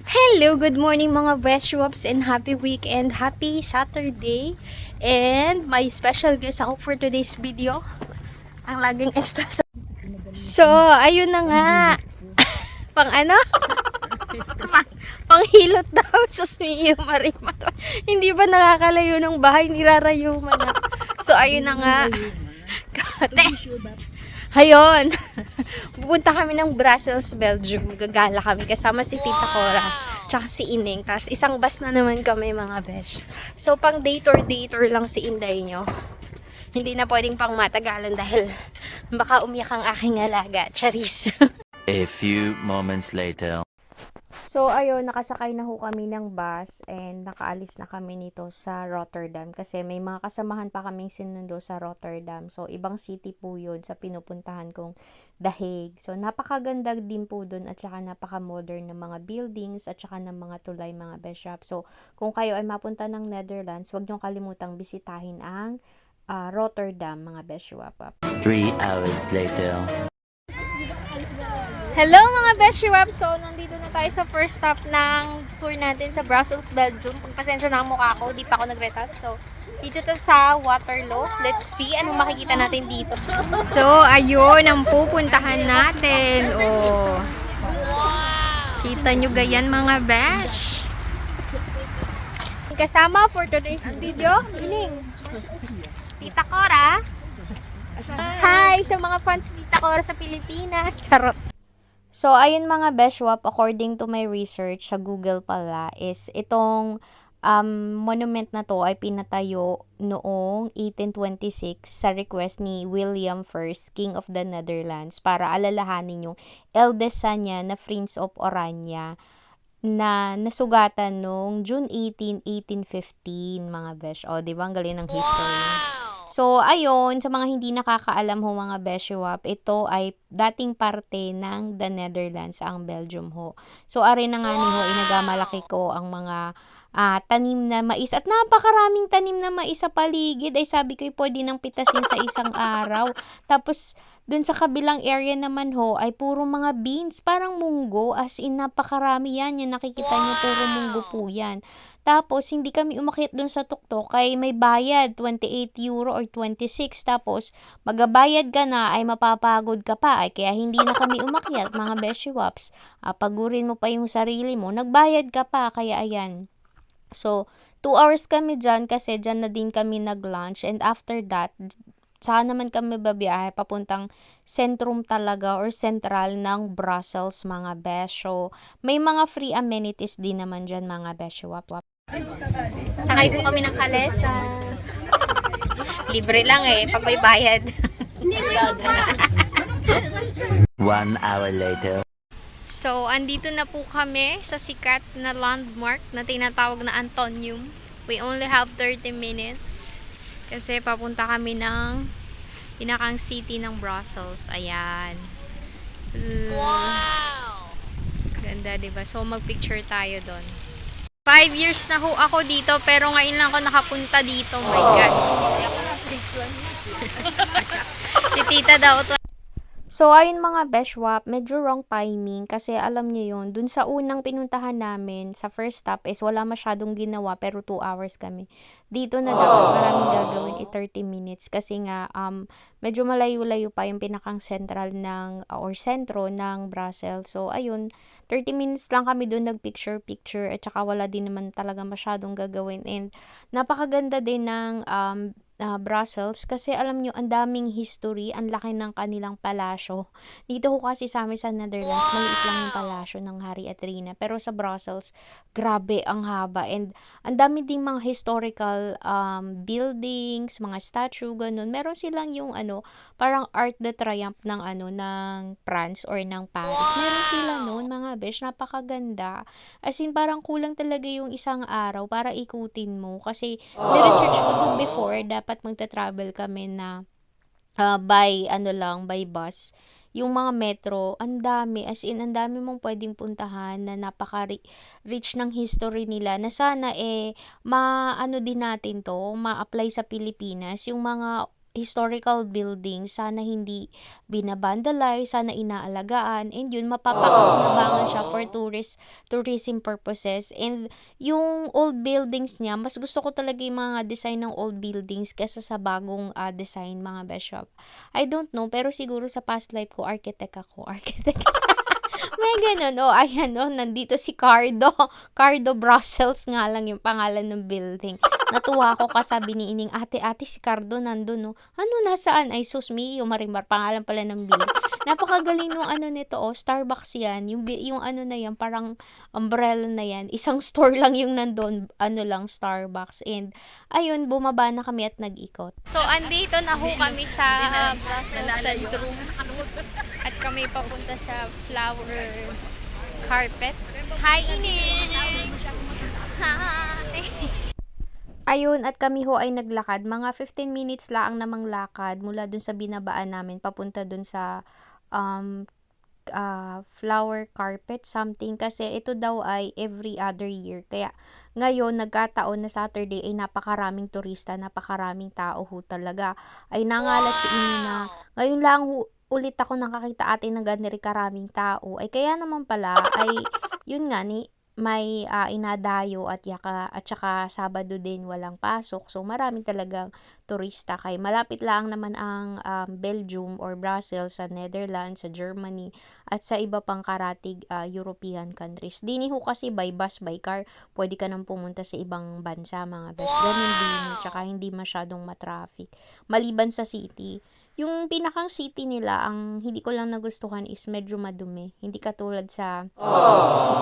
Hello, good morning mga Vegwops and happy weekend, happy Saturday. And may special guest ako for today's video. Ang laging extra So, ayun na nga. Pang ano? Panghilot daw sa Miyo Marimar. Hindi ba nakakalayo ng bahay ni Rarayuma na? So, ayun na nga. Kate. Ayun. Pupunta kami ng Brussels, Belgium. Gagala kami kasama si Tita Cora tsaka si Ining. Tapos isang bus na naman kami mga besh. So pang dator lang si Inday nyo. Hindi na pwedeng pang matagalan dahil baka umiyak ang aking alaga. Charis. A few moments later. So, ayun, nakasakay na ho kami ng bus and nakaalis na kami nito sa Rotterdam kasi may mga kasamahan pa kaming sinundo sa Rotterdam. So, ibang city po yun sa pinupuntahan kong The Hague. So, napakaganda din po dun at saka napaka-modern ng mga buildings at saka ng mga tulay, mga best shop. So, kung kayo ay mapunta ng Netherlands, huwag niyong kalimutang bisitahin ang Rotterdam, mga best shop. 3 hours later. Hello mga Beshiwap! So, nandito na tayo sa first stop ng tour natin sa Brussels, Belgium. Pagpasensya na ang mukha ko, di pa ako nag-retouch. So, dito to sa Waterloo. Let's see anong makikita natin dito. So, ayun ang pupuntahan natin. Oh. Kita nyo gayan mga Besh. Kasama for today's video, Ining. Tita Cora. Hi sa mga fans ni Tita Cora sa Pilipinas. Charot. So, ayun mga Beshwap, according to my research sa Google pala, is itong monument na to ay pinatayo noong 1826 sa request ni William I, King of the Netherlands, para alalahanin yung eldest son niya na Prince of Oranje na nasugatan noong June 18, 1815, mga besh. O, di ba? Ang galing ng history. So, ayun, sa mga hindi nakakaalam ho mga Beshiwap, ito ay dating parte ng the Netherlands, ang Belgium ho. So, ari na nga ni ho, inagamalaki ko ang mga tanim na mais. At napakaraming tanim na mais sa paligid. Ay sabi ko, pwede nang pitasin sa isang araw. Tapos, dun sa kabilang area naman ho, ay puro mga beans, parang munggo. As in, napakarami yan. Yung nakikita nyo, puro munggo po yan. Tapos, hindi kami umakyat dun sa tuktok kay may bayad, 28 euro or 26. Tapos, magabayad ka na ay mapapagod ka pa. Ay, kaya hindi na kami umakyat, mga Beshiwaps. Pagurin mo pa yung sarili mo. Nagbayad ka pa, kaya ayan. So, 2 hours kami dyan kasi dyan na din kami nag-lunch. And after that, saan naman kami babiyahe papuntang sentrum talaga or central ng Brussels, mga besh. So, may mga free amenities din naman dyan, mga besh. Sakay po kami ng kalesa. Libre lang eh, pag may bayad. 1 hour later. So, andito na po kami sa sikat na landmark na tinatawag na Antonium. We only have 30 minutes kasi papunta kami ng pinakang city ng Brussels. Ayan. Wow! Ganda, diba? So, magpicture tayo doon. 5 years na ho ako dito, pero ngayon lang ako nakapunta dito. My God. Si tita daw. So, ayun mga Beshwap, medyo wrong timing kasi alam niyo yun, dun sa unang pinuntahan namin, sa first stop is wala masyadong ginawa pero 2 hours kami. Dito na dapat maraming gagawin 30 minutes kasi nga medyo malayo-layo pa yung pinakang central ng or sentro ng Brussels. So, ayun, 30 minutes lang kami dun nagpicture-picture at saka wala din naman talaga masyadong gagawin. And napakaganda din ng Brussels kasi alam nyo, ang daming history, ang laki ng kanilang palasyo. Dito ko kasi sa amin sa Netherlands, maliit lang yung palasyo ng Hari at Reyna. Pero sa Brussels, grabe ang haba. And ang dami ding mga historical buildings, mga statue, ganun. Meron silang yung parang Arc de Triomphe ng ng France or ng Paris. Meron sila noon, mga besh, napakaganda. As in, parang kulang talaga yung isang araw para ikutin mo. Kasi, ni-research ko to before, dapat magta-travel kami na by bus. Yung mga metro, ang dami, as in, ang dami mong pwedeng puntahan na napaka-rich ng history nila na sana maano din natin to, ma-apply sa Pilipinas, yung mga historical buildings, sana hindi binabandalize, sana inaalagaan, and yun, mapapakinabangan siya for tourism purposes. And yung old buildings niya, mas gusto ko talaga yung mga design ng old buildings kaysa sa bagong design, mga bishop. I don't know, pero siguro sa past life ko, architect ako. Architect. May ganun. Oh, ayan, oh, nandito si Cardo. Cardo Brussels nga lang yung pangalan ng building. Natuwa ako kasabi ni Ining, ate, si Cardo nandun, oh. Ano, nasaan? Ay, sus, Mio, Marimar, pangalan pala ng building. Napakagaling nung ano nito, oh, Starbucks yan. Yung ano na yan, parang umbrella na yan. Isang store lang yung nandun, ano lang, Starbucks. And, ayun, bumaba na kami at nag-ikot. So, andito na ho kami sa Brussels Centrum. At kami papunta sa flower carpet. Hi, Ine! Hi! Ayun, at kami ho ay naglakad. Mga 15 minutes lang namang lakad mula dun sa binabaan namin papunta dun sa flower carpet something, kasi ito daw ay every other year. Kaya ngayon nagkataon na Saturday ay napakaraming turista, napakaraming tao ho talaga. Ay nangalat si Ini na ngayon lang ulit ako nakakita ate ng ganiri karaming tao. Ay kaya naman pala ay yun nga ni may inadayo at saka Sabado din walang pasok. So maraming talagang turista, kay malapit lang naman ang Belgium or Brussels sa Netherlands, sa Germany at sa iba pang karatig European countries. Dini ho kasi by bus, by car, pwede ka nang pumunta sa ibang bansa, mga best. Ganun din, tsaka hindi masyadong matraffic. Maliban sa city. Yung pinakang city nila, ang hindi ko lang nagustuhan is medyo madumi. Hindi katulad sa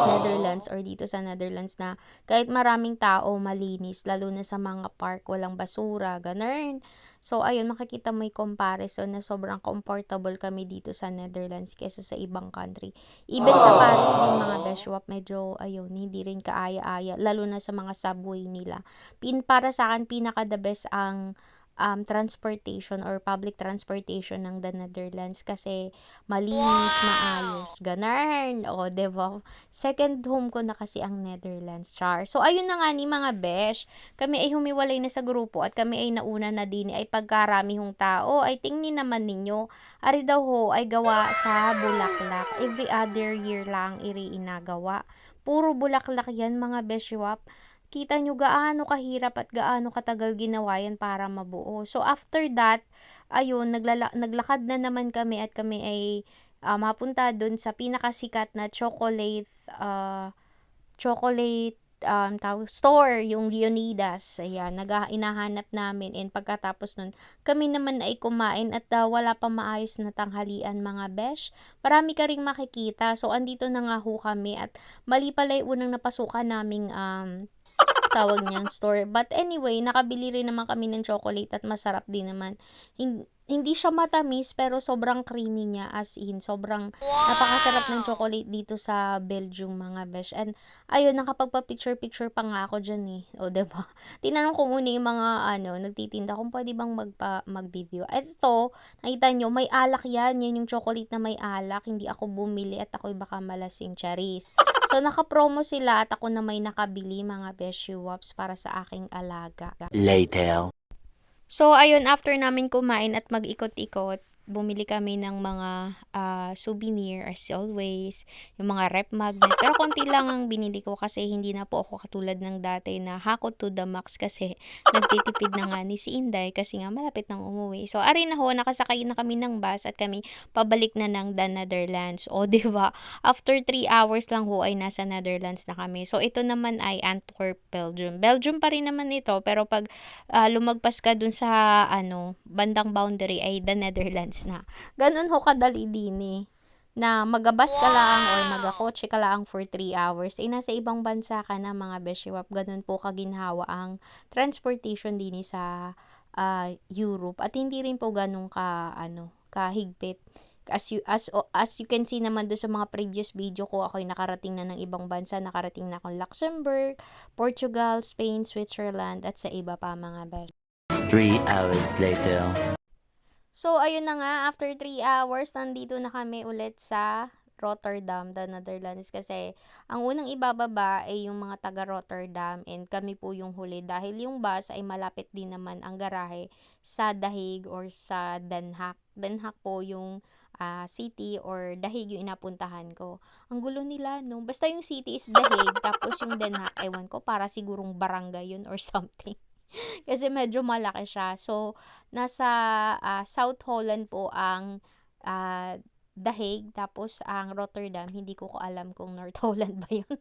Netherlands or dito sa Netherlands na kahit maraming tao, malinis. Lalo na sa mga park, walang basura, ganun. So, ayun, makikita mo yung comparison na sobrang comfortable kami dito sa Netherlands kaysa sa ibang country. Even sa Paris din, mga beshwap, medyo, ayun, hindi rin kaaya-aya. Lalo na sa mga subway nila. Para sa akin, pinaka-the best ang transportation or public transportation ng the Netherlands kasi malinis, maayos, ganun. O, diba? Second home ko na kasi ang Netherlands, char. So, ayun na nga ni mga besh, kami ay humiwalay na sa grupo at kami ay nauna na din ay pagkarami hong tao. Ay tingnin naman ninyo, ari daw ho ay gawa sa bulaklak. Every other year lang iri inagawa. Puro bulaklak yan, mga beshwap. Kita nyo gaano kahirap at gaano katagal ginawa yan para mabuo. So, after that, ayun, naglakad na naman kami at kami ay mapunta dun sa pinakasikat na chocolate store, yung Leonidas. Ayan, inahanap namin. And pagkatapos nun, kami naman ay kumain at wala pa maayos na tanghalian, mga besh. Marami ka ring makikita. So, andito na nga ho kami at mali pala yung unang napasukan naming tawag niyang store. But anyway, nakabili rin naman kami ng chocolate at masarap din naman. Hindi siya matamis pero sobrang creamy niya, as in. Sobrang napakasarap ng chocolate dito sa Belgium, mga besh. And ayun, nakapagpa-picture-picture pa nga ako dyan eh. O, diba? Tinanong ko muna yung mga nagtitinda kung pwede bang mag-video. At ito, nakita nyo, may alak yan. Yan yung chocolate na may alak. Hindi ako bumili at ako'y baka malasing, charis. So, naka-promo sila at ako na may nakabili, mga beshiwaps, para sa aking alaga. Later. So, ayun, after namin kumain at mag-ikot-ikot, bumili kami ng mga souvenir as always, yung mga rep magnet. Pero konti lang ang binili ko kasi hindi na po ako katulad ng dati na hakot to the max kasi nagtitipid na nga ni si Inday kasi nga malapit nang umuwi. So, ari na ho, nakasakay na kami ng bus at kami pabalik na ng the Netherlands. O, diba? After 3 hours lang ho ay nasa Netherlands na kami. So, ito naman ay Antwerp, Belgium. Belgium pa rin naman ito, pero pag lumagpas ka dun sa bandang boundary ay the Netherlands na. Ganun ho kadali din eh. Na magabas ka lang or magakotse ka lang for 3 hours. Eh, nasa ibang bansa ka na, mga beshiwap. Ganun po kaginhawa ang transportation din sa Europe. At hindi rin po ganun kahigpit. As you can see naman doon sa mga previous video ko, ako'y nakarating na ng ibang bansa. Nakarating na akong Luxembourg, Portugal, Spain, Switzerland, at sa iba pa, mga besh. 3 hours later. So, ayun na nga, after 3 hours, nandito na kami ulit sa Rotterdam, the Netherlands. Kasi ang unang ibababa ay yung mga taga Rotterdam and kami po yung huli dahil yung bus ay malapit din naman ang garahe sa The Hague or sa Den Haag. Den Haag po yung city or The Hague yung inapuntahan ko. Ang gulo nila, no? Basta yung city is The Hague, tapos yung Den Haag, ewan ko, para sigurong barangay yun or something. Kasi medyo malaki siya. So, nasa South Holland po ang ah, The Hague, tapos ang Rotterdam, hindi ko alam kung North Holland ba yun.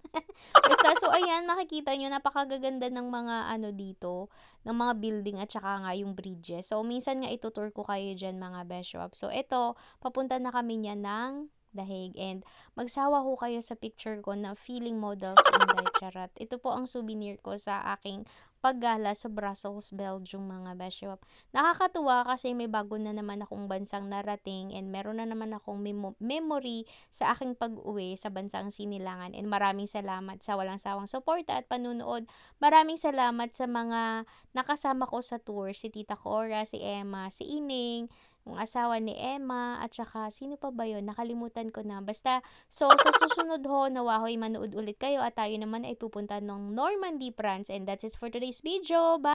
Basta, so ayan, makikita nyo, napakagaganda ng mga ano dito, ng mga building at saka nga yung bridges. So, minsan nga itutour ko kayo dyan mga beshwap. So, eto, papunta na kami niya ng The Hague and magsawa ho kayo sa picture ko na feeling models in the charot. Ito po ang souvenir ko sa aking paggala sa Brussels, Belgium mga beshwap. Nakakatuwa kasi may bago na naman akong bansang narating and meron na naman akong memory sa aking pag-uwi sa bansang Sinilangan. And maraming salamat sa walang sawang suporta at panunood. Maraming salamat sa mga nakasama ko sa tour, si Tita Cora, si Emma, si Ining, yung asawa ni Emma, at saka sino pa ba yun? Nakalimutan ko na. Basta, so sa susunod ho, nawahoy manood ulit kayo at tayo naman ay pupunta ng Normandy, France. And that's it for today's video. Bye!